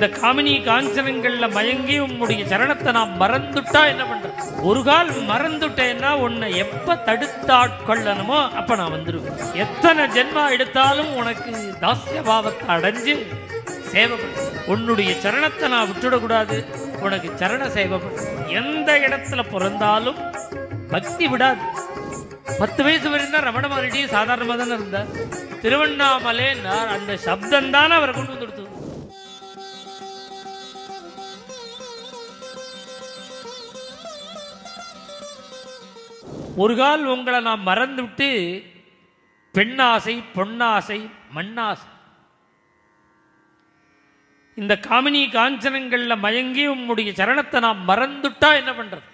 இந்த காமினி காஞ்சனங்கள்ல மயங்கி உன்னுடைய சரணத்தை நான் மறந்துட்டா என்ன பண்றது? ஒரு கால் மறந்துட்டேன்னா உன்னை எப்ப தடுத்தாட்கொள்ளணுமோ அப்ப நான் வந்துடுவேன். எத்தனை ஜென்மா எடுத்தாலும் உனக்கு தாஸ்ய பாவத்தை அடைஞ்சு சேவைப்படும். உன்னுடைய சரணத்தை நான் விட்டுடக்கூடாது. உனக்கு சரண சேவைப்படும். எந்த இடத்துல பிறந்தாலும் பக்தி விடாது. 10 வயசு வரைக்கும் ரமண மகரிஷி சாதாரணமாக தானே இருந்தார். திருவண்ணாமலை அந்த சப்தம் தானே அவரை கொண்டு வந்து கொடுத்தது. ஒரு கால் உங்களை நான் மறந்து விட்டு பெண்ணாசை, பொன்னாசை, மண்ணாசை, இந்த காமினி காஞ்சனங்கள்ல மயங்கி உன்னுடைய சரணத்தை நான் மறந்துட்டா என்ன பண்றது?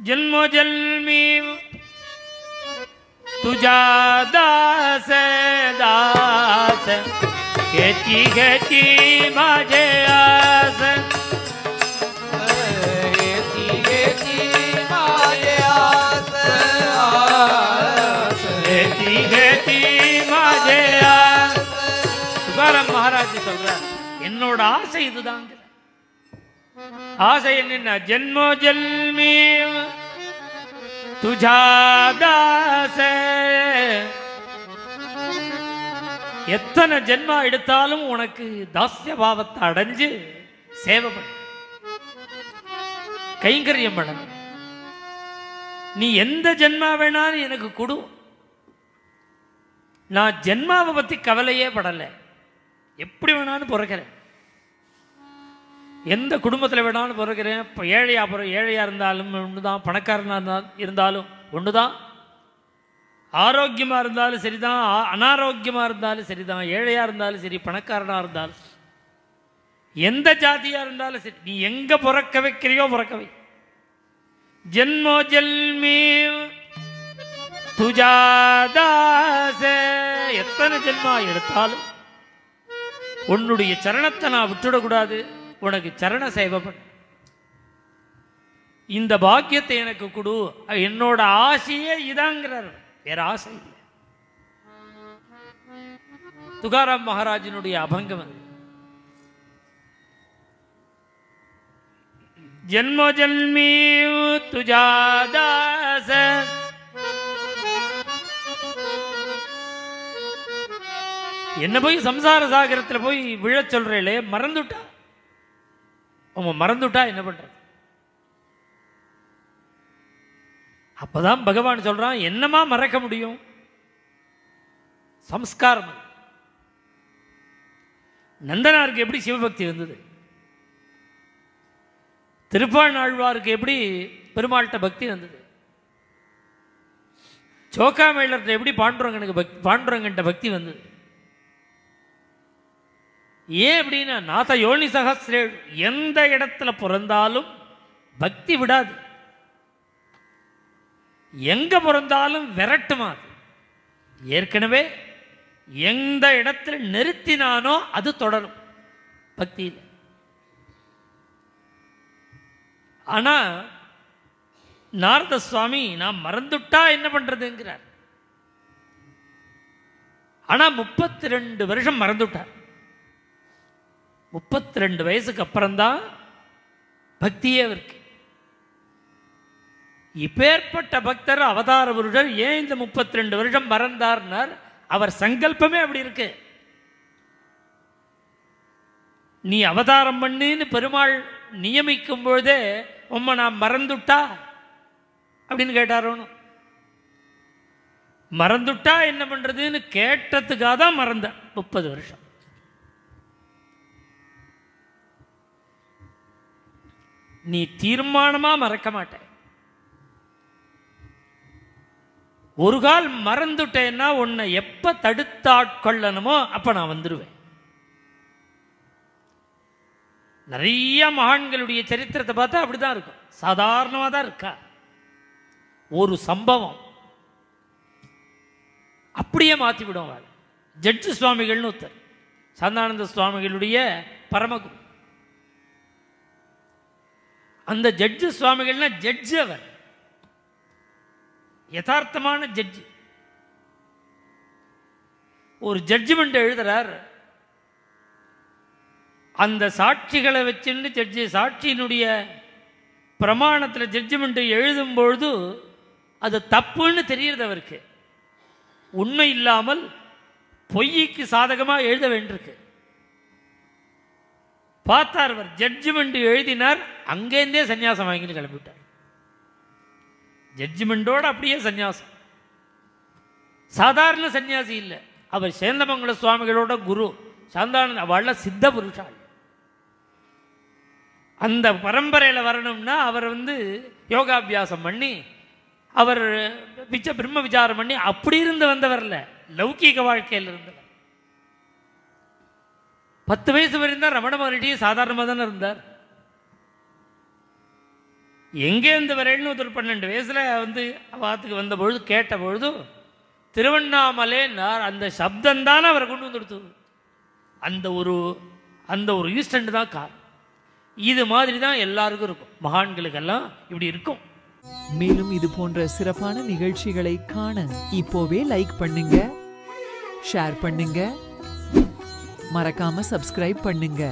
ஜன்மோ ஜல்மி तुझा दास दास घेची घेची माझे आस घेची घेची माझे आस आस घेची घेची माझे आस. துகாராம் மகாராஜ் சொல்றார், என்னோட ஆசை இதுதான். ஆசை என்ன? ஜென்மோ ஜெல்மி तुझा दास. எத்தனை ஜென்மா எடுத்தாலும் உனக்கு தாஸ்ய பாவத்தை அடைஞ்சு சேவை பண்ண, கைங்கரியம் பண்ணணும். நீ எந்த ஜென்மா வேணாலும் எனக்கு கொடு. நான் ஜென்மாவை பத்தி கவலையே படலை. எப்படி வேணாலும் பிறக்கிறேன், எந்த குடும்பத்தில் வேணாலும் பிறக்கிறேன். இப்போ ஏழையா இருந்தாலும் ஒன்றுதான், பணக்காரனாக இருந்தாலும் ஒன்றுதான், ஆரோக்கியமாக இருந்தாலும் சரிதான், அனாரோக்கியமாக இருந்தாலும் சரிதான், ஏழையாக இருந்தாலும் சரி, பணக்காரனாக இருந்தாலும், எந்த ஜாதியாக இருந்தாலும் சரி, நீ எங்கே பிறக்க வைக்கிறியோ பிறக்க வை. ஜென்மோ ஜெல்மி துஜா தாஸ். எத்தனை ஜென்மா எடுத்தாலும் உன்னுடைய சரணத்தை நான் விட்டுடக்கூடாது. உனக்கு சரண சேவைப்பட, இந்த பாக்கியத்தை எனக்கு கொடு. என்னோட ஆசையே இதாங்கிறார், வேற ஆசை இல்லை. துகாராம் மகாராஜனுடைய அபங்கம் அது. ஜன்மோ ஜன்மி துஜா தாச. என்ன போய் சம்சார சாகரத்தில் போய் விழச் சொல்றேளே, மறந்துட்டா அவங்க மறந்துட்டா என்ன பண்ற? அப்பதான் பகவான் சொல்றான், என்னமா மறக்க முடியும்? சம்ஸ்காரம். நந்தனாருக்கு எப்படி சிவபக்தி வந்தது? திருப்பாணாழ்வாருக்கு எப்படி பெருமாள்கிட்ட பக்தி வந்தது? சோக்காமேளர்கிட்ட எப்படி பாண்டுரங்கன்ட்ட பக்தி வந்தது? ஏன் அப்படின்னா, நாத யோனி சகஸ்ரே, எந்த இடத்துல பிறந்தாலும் பக்தி விடாது. எங்க பிறந்தாலும் விரட்டுமா. ஏற்கனவே எந்த இடத்துல நிறுத்தினானோ அது தொடரும் பக்தியில். ஆனா நாரத சுவாமி, நான் மறந்துட்டா என்ன பண்றதுங்கிறார். ஆனா 32 வருஷம் மறந்துட்டார். 32 வயசுக்கு அப்புறம்தான் பக்தியே இருக்கு. இப்பேற்பட்ட பக்தர் அவதார புருஷர் ஏன் இந்த 32 வருஷம் மறந்தார்னார்? அவர் சங்கல்பமே அப்படி இருக்கு. நீ அவதாரம் பண்ணின்னு பெருமாள் நியமிக்கும் பொழுதே உம்மை நான் மறந்துட்டா அப்படின்னு கேட்டாரோன்னு. மறந்துட்டா என்ன பண்றதுன்னு கேட்டதுக்காக தான் மறந்த 30 வருஷம். நீ தீர்மானமா மறக்க மாட்ட. ஒரு கால் மறந்துட்டேன்னா உன்னை எப்ப தடுத்தாட்கொள்ளணுமோ அப்ப நான் வந்துடுவேன். நிறைய மகான்களுடைய சரித்திரத்தை பார்த்தா அப்படிதான் இருக்கும். சாதாரணமா தான் இருக்கா. ஒரு சம்பவம் அப்படியே மாற்றி விடுவாங்க. ஜட்ஜு சுவாமிகள்னு ஒருத்தர், சந்தானந்த சுவாமிகளுடைய பரமகுரு. அந்த ஜட்ஜு சுவாமிகள்னா ஜட்ஜு, அவர் யதார்த்தமான ஜட்ஜு. ஒரு ஜட்ஜ்மெண்ட் எழுதுறார். அந்த சாட்சிகளை வச்சுன்னு சாட்சியினுடைய பிரமாணத்தில் ஜட்ஜ்மெண்ட் எழுதும்பொழுது அது தப்புன்னு தெரியுது அவருக்கு. உண்மை இல்லாமல் பொய்க்கு சாதகமாக எழுத வேண்டியிருக்கு. பார்த்தார் அவர், ஜட்ஜ்மெண்ட் எழுதினார், அங்கேருந்தே சன்னியாசம் வாங்கிட்டு கிளம்பிவிட்டார். ஜட்ஜ்மெண்டோடு அப்படியே சன்னியாசம். சாதாரண சன்னியாசி இல்லை, அவர் சேந்தமங்கல சுவாமிகளோட குரு சாந்தானந்த, அவள சித்த புருஷாள். அந்த பரம்பரையில் வரணும்னா அவர் யோகாபியாசம் பண்ணி அவர் பிரம்ம விசாரம் பண்ணி அப்படி இருந்து வந்தவர்ல, லௌகீக வாழ்க்கையில் இருந்தவர். 10 வயசு வரையும் தான் ரமண மகரிஷி சாதாரணமாக தானே இருந்தார். எங்கேருந்து வரேன்னு ஒரு 12 வயசில் வாத்துக்கு வந்த பொழுது கேட்ட பொழுது திருவண்ணாமலே அந்த சப்தம்தானே அவரை கொண்டு வந்துடுத்து. அந்த ஒரு ஈஸ்டண்ட் தான் கார். இது மாதிரி தான் எல்லாருக்கும் இருக்கும், மகான்களுக்கெல்லாம் இப்படி இருக்கும். மேலும் இது போன்ற சிறப்பான நிகழ்ச்சிகளை காண இப்போவே லைக் பண்ணுங்க, ஷேர் பண்ணுங்க, மறக்காம சப்ஸ்கிரைப் பண்ணுங்க.